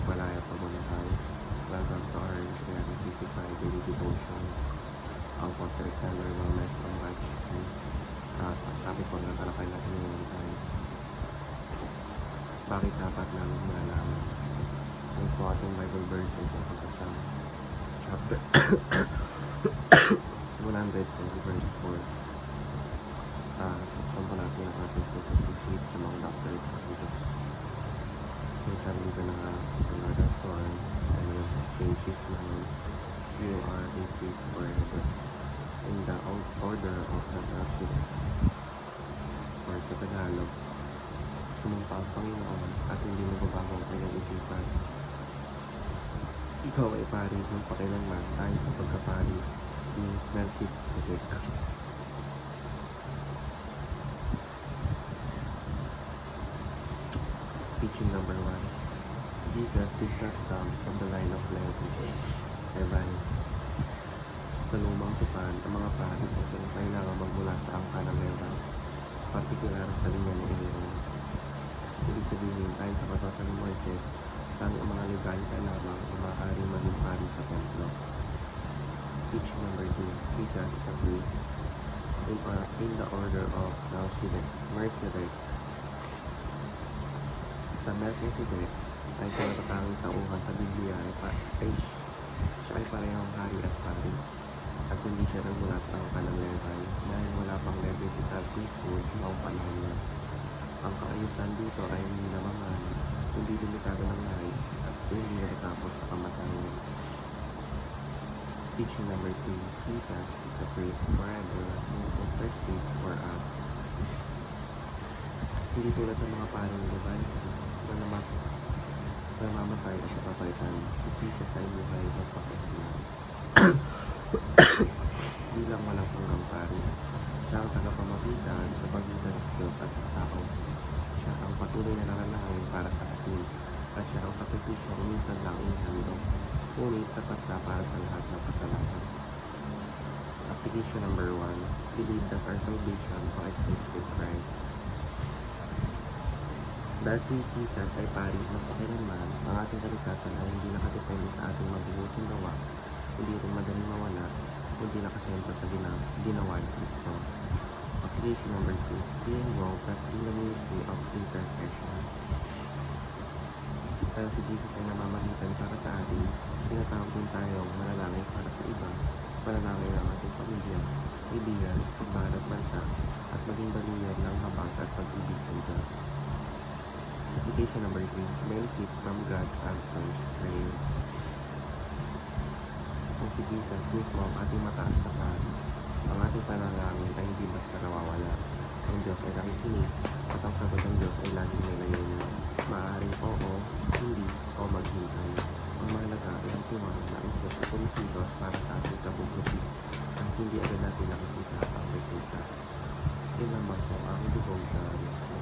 Malaya Pamunuhay. Welcome to our 365 daily devotion. Ako po si Alexander Gomez from Batch 2. At ang topic po ng talakay natin ngayon ay bakit dapat namin malalaman? Ang po ating Bible verse ay tungkol sa Psalm chapter 100 verse 4. Buksan po natin ang ating pusat isip sa mga doctorate of Jesus. So sabi dito na the Lord has sworn and will change His mind. You are a priest forever in the order of the Melchizedek. Or sa Tagalog, sumumpa ang Panginoon at hindi magbabago ang kanyang isipan. Ikaw ay pari ng pakilanman ayon sa pagkapari ni Melchizedek. Teaching number 1. Jesus did not come from the line of Levi. Sa lumang tipan, ang mga pari ay kailangan magmula sa angka ng Levi, partikular sa linya ng Aaron. Ibig sabihin, ayon sa kautusan ni Moises, tanging ang mga legalita lamang ang maaaring maging pari sa templo. Teaching number 2. Jesus is a priest in the order of Melchizedek. Sa Melchizedek ay sa natatanging tauhan sa Biblia siya ay parehong hari at pari, at hindi siya nagmula sa angka ng Levi dahil wala pang Levitical priesthood noong panahon niya. Ang kaayusan dito ay hindi naman hindi limitado ng lahi at hindi natatapos sa kamatayan. Teaching number 3. Jesus is a priest forever who intercedes for us. Hindi tulad ng mga paring Levi na namamatay at napapalitan, si Jesus ay buhay at pakikilan. Bilang walang hanggang pari, siya ang tagapamagitan sa pagitan ng Diyos at tao. Siya ang patuloy na nananangin para sa atin, at siya ang sakripisyo minsan lang inihandog, ngunit sapat na para sa lahat ng kasalanan. Application number 1. Believe that our salvation coexists with Christ. Dahil si Jesus ay pari ng pakilanman, ang ating kaligtasan ay hindi nakadepende sa ating mabubuting gawa, hindi rin madaling mawala, kundi nakasentro sa ginawa ni Kristo. Application number 2. Be involved in the ministry of intercession. Dahil si Jesus ay namamagitan para sa atin, tinatawag din tayong manalangin para sa iba, manalangin ng ating pamilya, kaibigan, simbahan at bansa, at maging baluyan ng habag at pag-ibig ng Diyos. Application number 3. Benefit from God's answers to prayer. Kung si Jesus mismo ang ating mataas na pari, ang ating panalangin ay hindi basta nawawala. Ang Diyos ay nakikinig at ang sagot ng Diyos ay laging may layunin. Maaaring oo, hindi, o maghintay. Ang mahalaga ay ang tiwala na ang Diyos ay kumikilos para sa ating kabubuti at hindi agad natin nakikita ang resulta. Yun lamang po ang devotion.